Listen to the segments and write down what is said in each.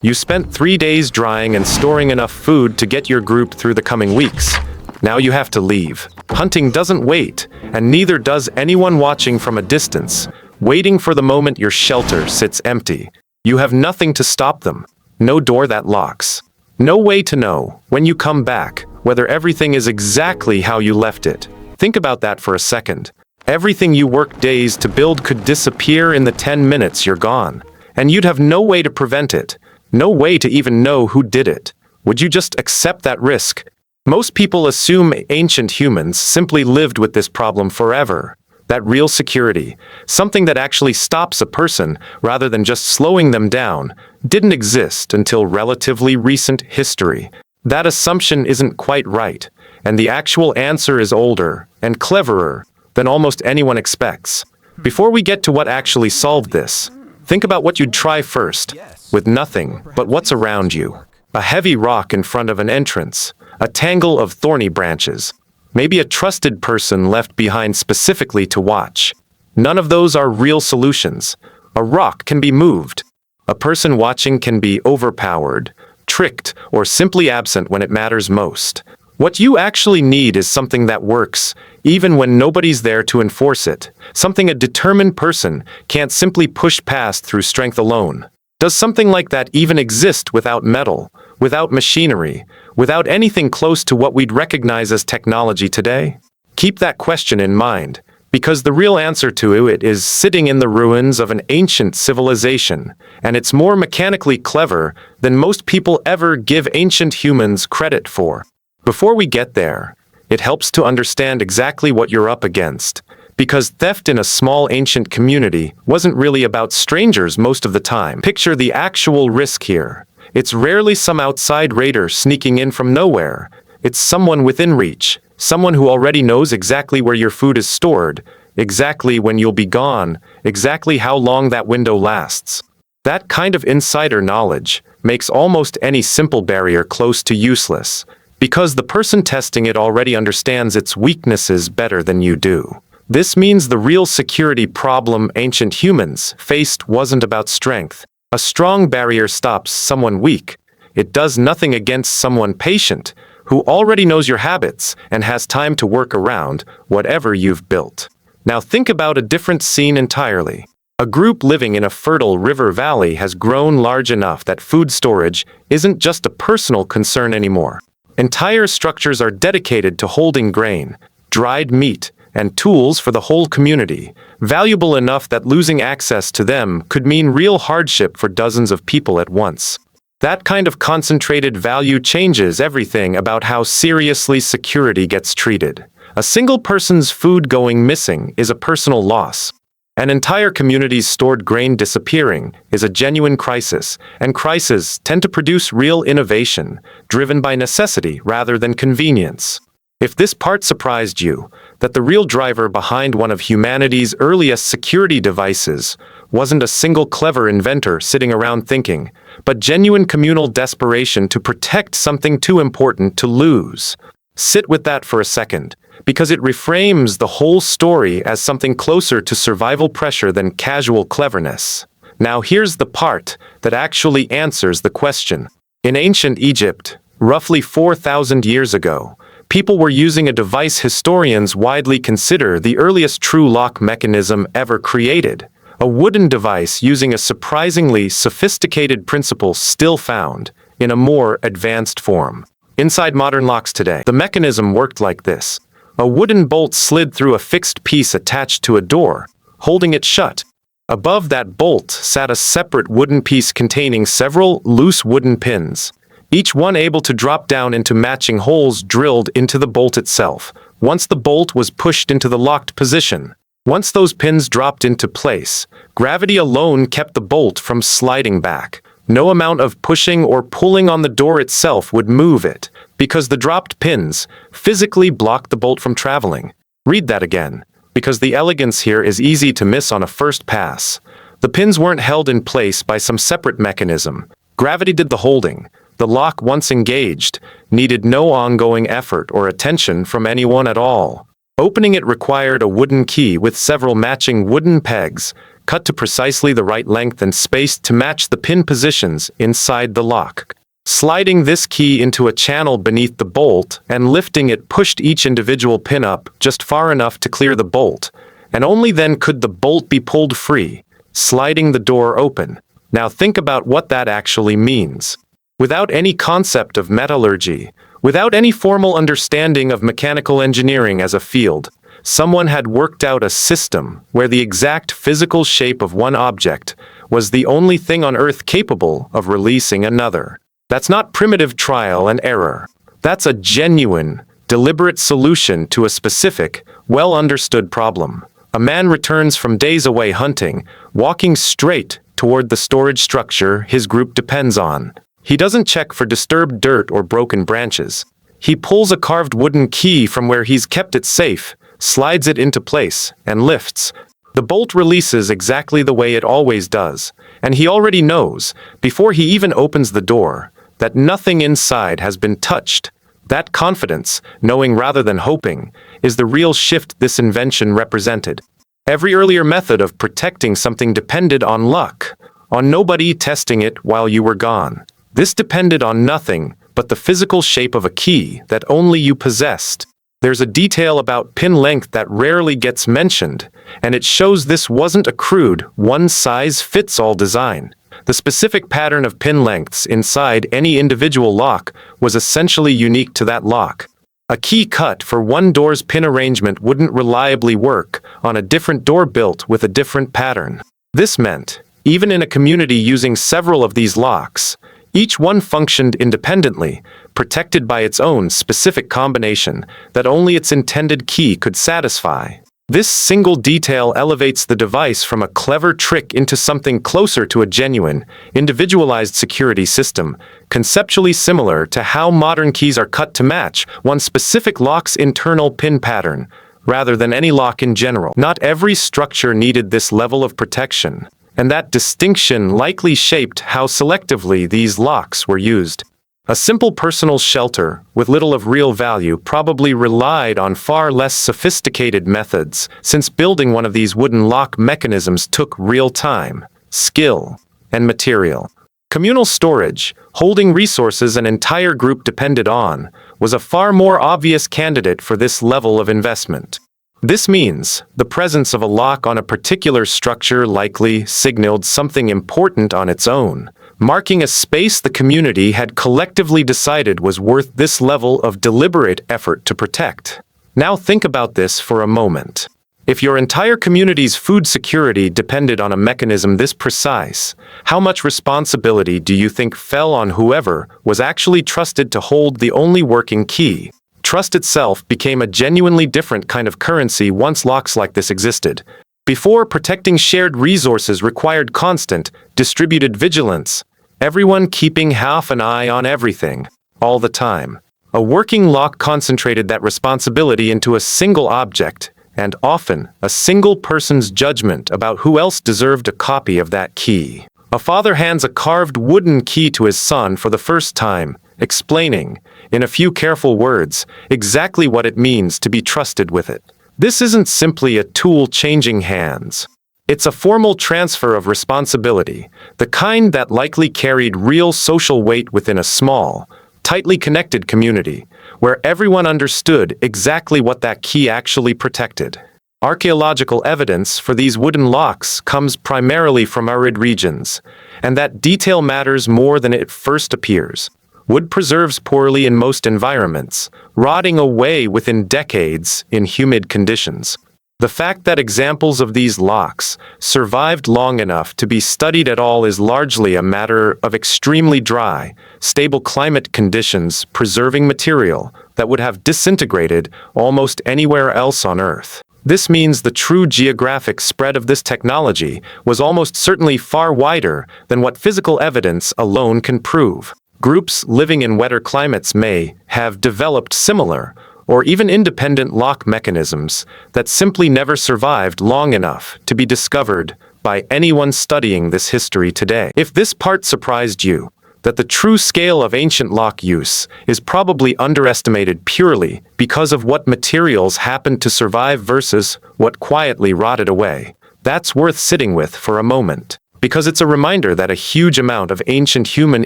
You spent 3 days drying and storing enough food to get your group through the coming weeks. Now you have to leave. Hunting doesn't wait, and neither does anyone watching from a distance, waiting for the moment your shelter sits empty. You have nothing to stop them. No door that locks. No way to know, when you come back, whether everything is exactly how you left it. Think about that for a second. Everything you worked days to build could disappear in the 10 minutes you're gone. And you'd have no way to prevent it. No way to even know who did it. Would you just accept that risk? Most people assume ancient humans simply lived with this problem forever. That real security, something that actually stops a person rather than just slowing them down, didn't exist until relatively recent history. That assumption isn't quite right, and the actual answer is older and cleverer than almost anyone expects. Before we get to what actually solved this, think about what you'd try first, with nothing but what's around you. A heavy rock in front of an entrance, a tangle of thorny branches, maybe a trusted person left behind specifically to watch. None of those are real solutions. A rock can be moved. A person watching can be overpowered, tricked, or simply absent when it matters most. What you actually need is something that works, even when nobody's there to enforce it. Something a determined person can't simply push past through strength alone. Does something like that even exist without metal, without machinery, without anything close to what we'd recognize as technology today? Keep that question in mind, because the real answer to it is sitting in the ruins of an ancient civilization, and it's more mechanically clever than most people ever give ancient humans credit for. Before we get there, it helps to understand exactly what you're up against, because theft in a small ancient community wasn't really about strangers most of the time. Picture the actual risk here. It's rarely some outside raider sneaking in from nowhere. It's someone within reach, someone who already knows exactly where your food is stored, exactly when you'll be gone, exactly how long that window lasts. That kind of insider knowledge makes almost any simple barrier close to useless, because the person testing it already understands its weaknesses better than you do. This means the real security problem ancient humans faced wasn't about strength. A strong barrier stops someone weak. It does nothing against someone patient, who already knows your habits and has time to work around whatever you've built. Now think about a different scene entirely. A group living in a fertile river valley has grown large enough that food storage isn't just a personal concern anymore. Entire structures are dedicated to holding grain, dried meat, and tools for the whole community, valuable enough that losing access to them could mean real hardship for dozens of people at once. That kind of concentrated value changes everything about how seriously security gets treated. A single person's food going missing is a personal loss. An entire community's stored grain disappearing is a genuine crisis, and crises tend to produce real innovation, driven by necessity rather than convenience. If this part surprised you, that the real driver behind one of humanity's earliest security devices wasn't a single clever inventor sitting around thinking, but genuine communal desperation to protect something too important to lose. Sit with that for a second, because it reframes the whole story as something closer to survival pressure than casual cleverness. Now here's the part that actually answers the question. In ancient Egypt, roughly 4,000 years ago, people were using a device historians widely consider the earliest true lock mechanism ever created, a wooden device using a surprisingly sophisticated principle still found in a more advanced form. Inside modern locks today, the mechanism worked like this. A wooden bolt slid through a fixed piece attached to a door, holding it shut. Above that bolt sat a separate wooden piece containing several loose wooden pins, each one able to drop down into matching holes drilled into the bolt itself, once the bolt was pushed into the locked position. Once those pins dropped into place, gravity alone kept the bolt from sliding back. No amount of pushing or pulling on the door itself would move it, because the dropped pins physically blocked the bolt from traveling. Read that again, because the elegance here is easy to miss on a first pass. The pins weren't held in place by some separate mechanism. Gravity did the holding. The lock, once engaged, needed no ongoing effort or attention from anyone at all. Opening it required a wooden key with several matching wooden pegs, cut to precisely the right length and spaced to match the pin positions inside the lock. Sliding this key into a channel beneath the bolt and lifting it pushed each individual pin up just far enough to clear the bolt, and only then could the bolt be pulled free, sliding the door open. Now think about what that actually means. Without any concept of metallurgy, without any formal understanding of mechanical engineering as a field, someone had worked out a system where the exact physical shape of one object was the only thing on Earth capable of releasing another. That's not primitive trial and error. That's a genuine, deliberate solution to a specific, well-understood problem. A man returns from days away hunting, walking straight toward the storage structure his group depends on. He doesn't check for disturbed dirt or broken branches. He pulls a carved wooden key from where he's kept it safe, slides it into place, and lifts. The bolt releases exactly the way it always does, and he already knows, before he even opens the door, that nothing inside has been touched. That confidence, knowing rather than hoping, is the real shift this invention represented. Every earlier method of protecting something depended on luck, on nobody testing it while you were gone. This depended on nothing but the physical shape of a key that only you possessed. There's a detail about pin length that rarely gets mentioned, and it shows this wasn't a crude, one-size-fits-all design. The specific pattern of pin lengths inside any individual lock was essentially unique to that lock. A key cut for one door's pin arrangement wouldn't reliably work on a different door built with a different pattern. This meant, even in a community using several of these locks, each one functioned independently, protected by its own specific combination that only its intended key could satisfy. This single detail elevates the device from a clever trick into something closer to a genuine, individualized security system, conceptually similar to how modern keys are cut to match one specific lock's internal pin pattern, rather than any lock in general. Not every structure needed this level of protection, and that distinction likely shaped how selectively these locks were used. A simple personal shelter, with little of real value, probably relied on far less sophisticated methods, since building one of these wooden lock mechanisms took real time, skill, and material. Communal storage, holding resources an entire group depended on, was a far more obvious candidate for this level of investment. This means the presence of a lock on a particular structure likely signaled something important on its own, marking a space the community had collectively decided was worth this level of deliberate effort to protect. Now think about this for a moment. If your entire community's food security depended on a mechanism this precise, how much responsibility do you think fell on whoever was actually trusted to hold the only working key? Trust itself became a genuinely different kind of currency once locks like this existed. Before, protecting shared resources required constant, distributed vigilance, everyone keeping half an eye on everything, all the time. A working lock concentrated that responsibility into a single object, and often a single person's judgment about who else deserved a copy of that key. A father hands a carved wooden key to his son for the first time, explaining, in a few careful words, exactly what it means to be trusted with it. This isn't simply a tool changing hands. It's a formal transfer of responsibility, the kind that likely carried real social weight within a small, tightly connected community, where everyone understood exactly what that key actually protected. Archaeological evidence for these wooden locks comes primarily from arid regions, and that detail matters more than it first appears. Wood preserves poorly in most environments, rotting away within decades in humid conditions. The fact that examples of these locks survived long enough to be studied at all is largely a matter of extremely dry, stable climate conditions preserving material that would have disintegrated almost anywhere else on Earth. This means the true geographic spread of this technology was almost certainly far wider than what physical evidence alone can prove. Groups living in wetter climates may have developed similar, or even independent lock mechanisms that simply never survived long enough to be discovered by anyone studying this history today. If this part surprised you, that the true scale of ancient lock use is probably underestimated purely because of what materials happened to survive versus what quietly rotted away, That's worth sitting with for a moment, because it's a reminder that a huge amount of ancient human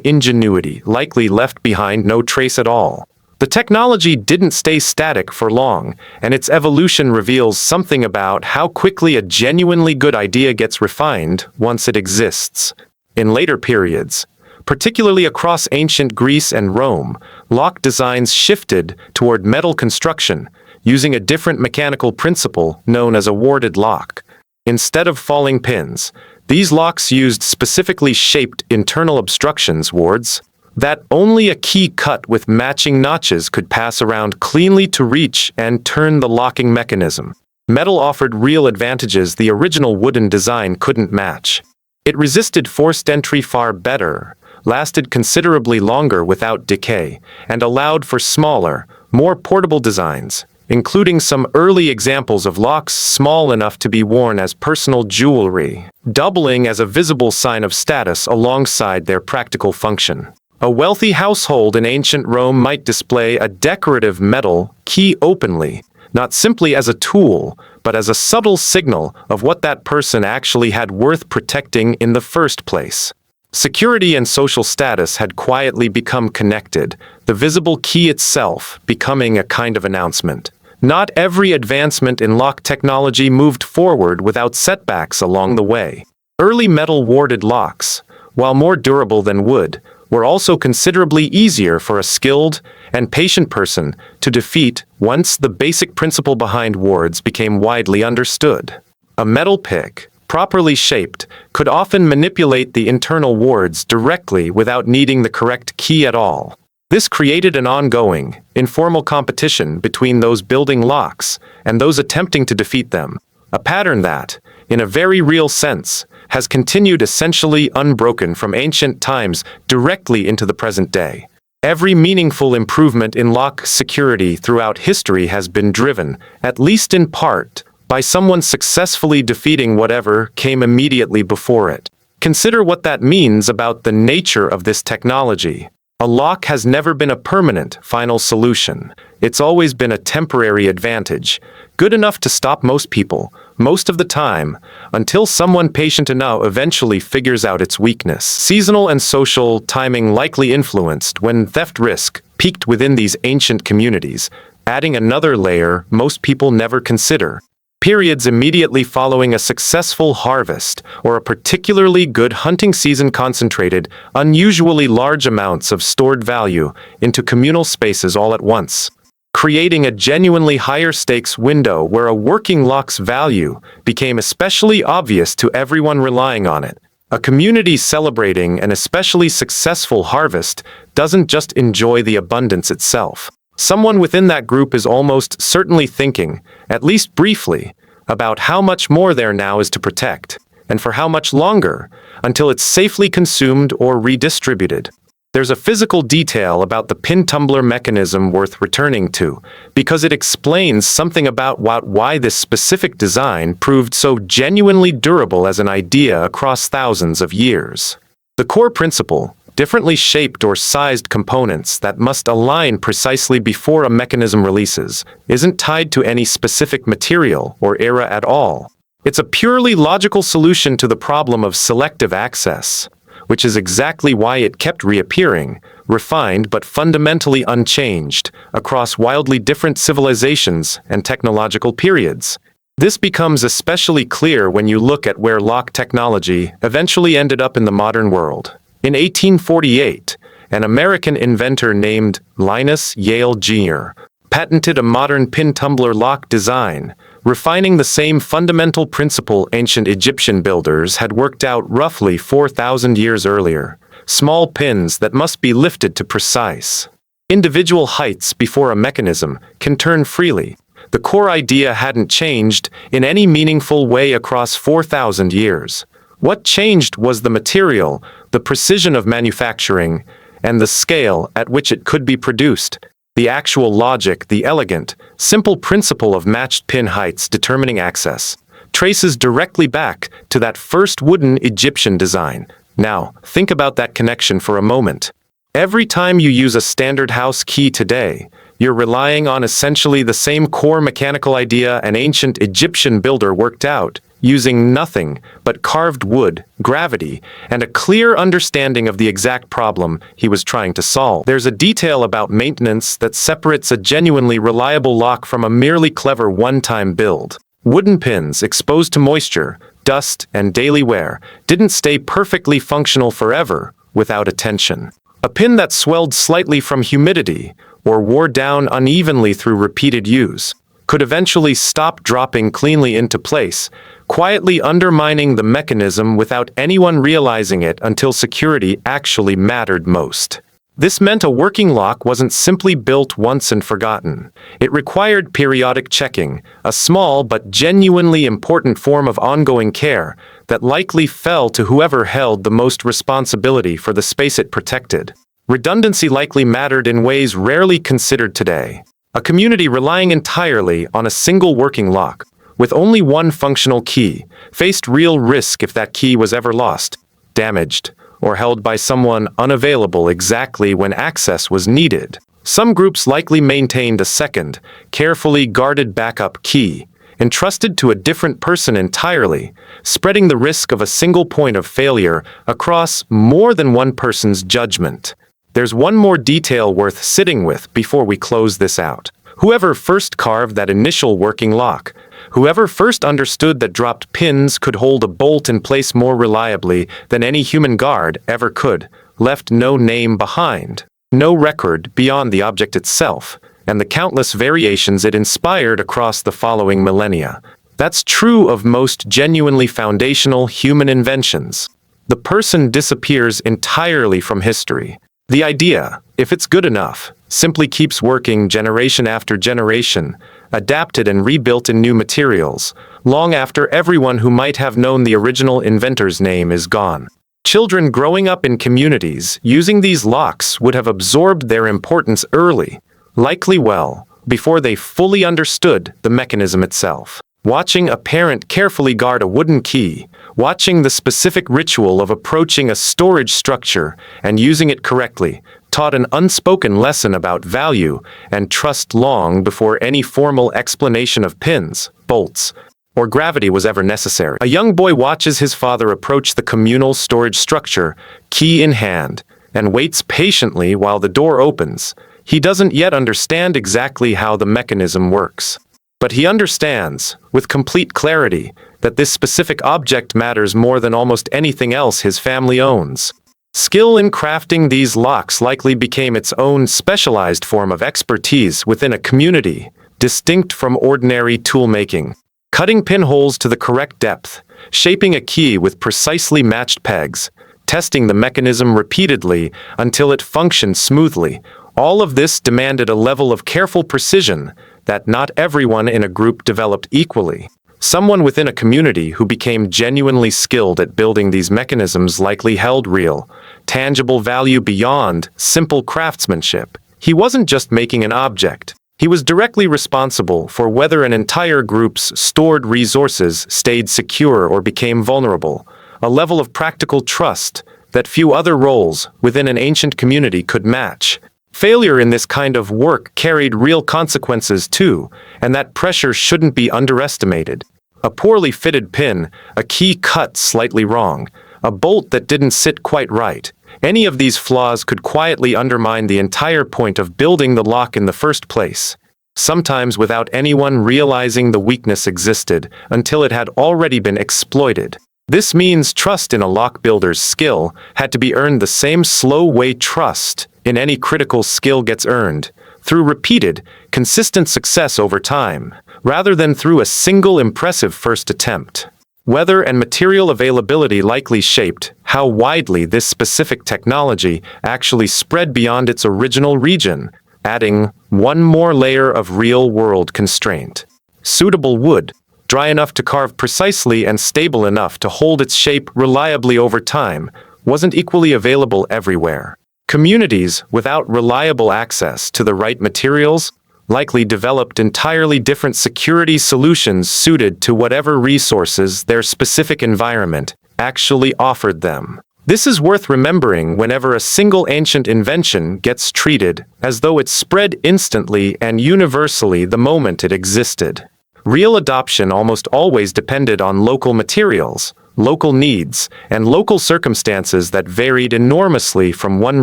ingenuity likely left behind no trace at all. The technology didn't stay static for long, and its evolution reveals something about how quickly a genuinely good idea gets refined once it exists. In later periods, particularly across ancient Greece and Rome, lock designs shifted toward metal construction, using a different mechanical principle known as a warded lock. Instead of falling pins, these locks used specifically shaped internal obstructions wards that only a key cut with matching notches could pass around cleanly to reach and turn the locking mechanism. Metal offered real advantages the original wooden design couldn't match. It resisted forced entry far better, lasted considerably longer without decay, and allowed for smaller, more portable designs, including some early examples of locks small enough to be worn as personal jewelry, doubling as a visible sign of status alongside their practical function. A wealthy household in ancient Rome might display a decorative metal key openly, not simply as a tool, but as a subtle signal of what that person actually had worth protecting in the first place. Security and social status had quietly become connected, the visible key itself becoming a kind of announcement. Not every advancement in lock technology moved forward without setbacks along the way. Early metal warded locks, while more durable than wood, were also considerably easier for a skilled and patient person to defeat once the basic principle behind wards became widely understood. A metal pick, properly shaped, could often manipulate the internal wards directly without needing the correct key at all. This created an ongoing, informal competition between those building locks and those attempting to defeat them, a pattern that, in a very real sense, has continued essentially unbroken from ancient times directly into the present day. Every meaningful improvement in lock security throughout history has been driven, at least in part, by someone successfully defeating whatever came immediately before it. Consider what that means about the nature of this technology. A lock has never been a permanent, final solution. It's always been a temporary advantage, good enough to stop most people, most of the time, until someone patient enough eventually figures out its weakness. Seasonal and social timing likely influenced when theft risk peaked within these ancient communities, adding another layer most people never consider. Periods immediately following a successful harvest or a particularly good hunting season concentrated unusually large amounts of stored value into communal spaces all at once, creating a genuinely higher stakes window where a working lock's value became especially obvious to everyone relying on it. A community celebrating an especially successful harvest doesn't just enjoy the abundance itself. Someone within that group is almost certainly thinking, at least briefly, about how much more there now is to protect, and for how much longer, until it's safely consumed or redistributed. There's a physical detail about the pin-tumbler mechanism worth returning to, because it explains something about why this specific design proved so genuinely durable as an idea across thousands of years. The core principle, differently shaped or sized components that must align precisely before a mechanism releases, isn't tied to any specific material or era at all. It's a purely logical solution to the problem of selective access, which is exactly why it kept reappearing, refined but fundamentally unchanged, across wildly different civilizations and technological periods. This becomes especially clear when you look at where lock technology eventually ended up in the modern world. In 1848, an American inventor named Linus Yale Jr. patented a modern pin-tumbler lock design, refining the same fundamental principle ancient Egyptian builders had worked out roughly 4,000 years earlier: small pins that must be lifted to precise individual heights before a mechanism can turn freely. The core idea hadn't changed in any meaningful way across 4,000 years. What changed was the material, the precision of manufacturing, and the scale at which it could be produced. The actual logic, the elegant, simple principle of matched pin heights determining access, traces directly back to that first wooden Egyptian design. Now, think about that connection for a moment. Every time you use a standard house key today, you're relying on essentially the same core mechanical idea an ancient Egyptian builder worked out using nothing but carved wood, gravity, and a clear understanding of the exact problem he was trying to solve. There's a detail about maintenance that separates a genuinely reliable lock from a merely clever one-time build. Wooden pins exposed to moisture, dust, and daily wear didn't stay perfectly functional forever without attention. A pin that swelled slightly from humidity or wore down unevenly through repeated use could eventually stop dropping cleanly into place, quietly undermining the mechanism without anyone realizing it until security actually mattered most. This meant a working lock wasn't simply built once and forgotten. It required periodic checking, a small but genuinely important form of ongoing care that likely fell to whoever held the most responsibility for the space it protected. Redundancy likely mattered in ways rarely considered today. A community relying entirely on a single working lock, with only one functional key, faced real risk if that key was ever lost, damaged, or held by someone unavailable exactly when access was needed. Some groups likely maintained a second, carefully guarded backup key, entrusted to a different person entirely, spreading the risk of a single point of failure across more than one person's judgment. There's one more detail worth sitting with before we close this out. Whoever first carved that initial working lock, whoever first understood that dropped pins could hold a bolt in place more reliably than any human guard ever could, left no name behind, no record beyond the object itself, and the countless variations it inspired across the following millennia. That's true of most genuinely foundational human inventions. The person disappears entirely from history. The idea, if it's good enough, simply keeps working generation after generation, adapted and rebuilt in new materials, long after everyone who might have known the original inventor's name is gone. Children growing up in communities using these locks would have absorbed their importance early, likely well, before they fully understood the mechanism itself. Watching a parent carefully guard a wooden key, watching the specific ritual of approaching a storage structure and using it correctly, taught an unspoken lesson about value and trust long before any formal explanation of pins, bolts, or gravity was ever necessary. A young boy watches his father approach the communal storage structure, key in hand, and waits patiently while the door opens. He doesn't yet understand exactly how the mechanism works. But he understands, with complete clarity, that this specific object matters more than almost anything else his family owns. Skill in crafting these locks likely became its own specialized form of expertise within a community, distinct from ordinary tool-making. Cutting pinholes to the correct depth, shaping a key with precisely matched pegs, testing the mechanism repeatedly until it functioned smoothly. All of this demanded a level of careful precision that not everyone in a group developed equally. Someone within a community who became genuinely skilled at building these mechanisms likely held real, tangible value beyond simple craftsmanship. He wasn't just making an object. He was directly responsible for whether an entire group's stored resources stayed secure or became vulnerable, a level of practical trust that few other roles within an ancient community could match. Failure in this kind of work carried real consequences too, and that pressure shouldn't be underestimated. A poorly fitted pin, a key cut slightly wrong, a bolt that didn't sit quite right. Any of these flaws could quietly undermine the entire point of building the lock in the first place, sometimes without anyone realizing the weakness existed until it had already been exploited. This means trust in a lock builder's skill had to be earned the same slow way trust in any critical skill gets earned, through repeated, consistent success over time, rather than through a single impressive first attempt. Weather and material availability likely shaped how widely this specific technology actually spread beyond its original region, adding one more layer of real-world constraint. Suitable wood, dry enough to carve precisely and stable enough to hold its shape reliably over time, wasn't equally available everywhere. Communities without reliable access to the right materials likely developed entirely different security solutions suited to whatever resources their specific environment actually offered them. This is worth remembering whenever a single ancient invention gets treated as though it spread instantly and universally the moment it existed. Real adoption almost always depended on local materials, local needs, and local circumstances that varied enormously from one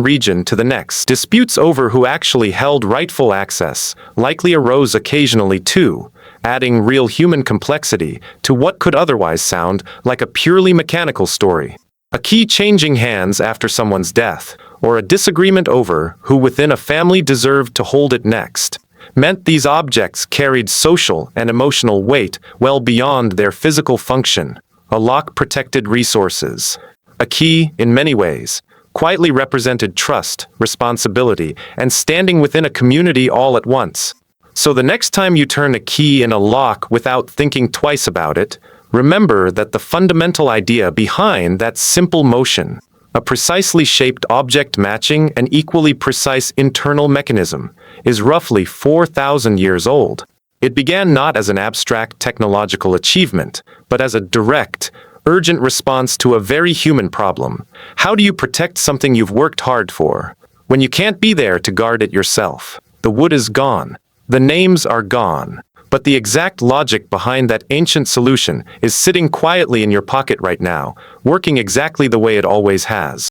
region to the next. Disputes over who actually held rightful access likely arose occasionally too, adding real human complexity to what could otherwise sound like a purely mechanical story. A key changing hands after someone's death, or a disagreement over who within a family deserved to hold it next, meant these objects carried social and emotional weight well beyond their physical function. A lock protected resources. A key, in many ways, quietly represented trust, responsibility, and standing within a community all at once. So the next time you turn a key in a lock without thinking twice about it, remember that the fundamental idea behind that simple motion, a precisely shaped object matching an equally precise internal mechanism, is roughly 4,000 years old. It began not as an abstract technological achievement, but as a direct, urgent response to a very human problem. How do you protect something you've worked hard for, when you can't be there to guard it yourself? The wood is gone. The names are gone. But the exact logic behind that ancient solution is sitting quietly in your pocket right now, working exactly the way it always has.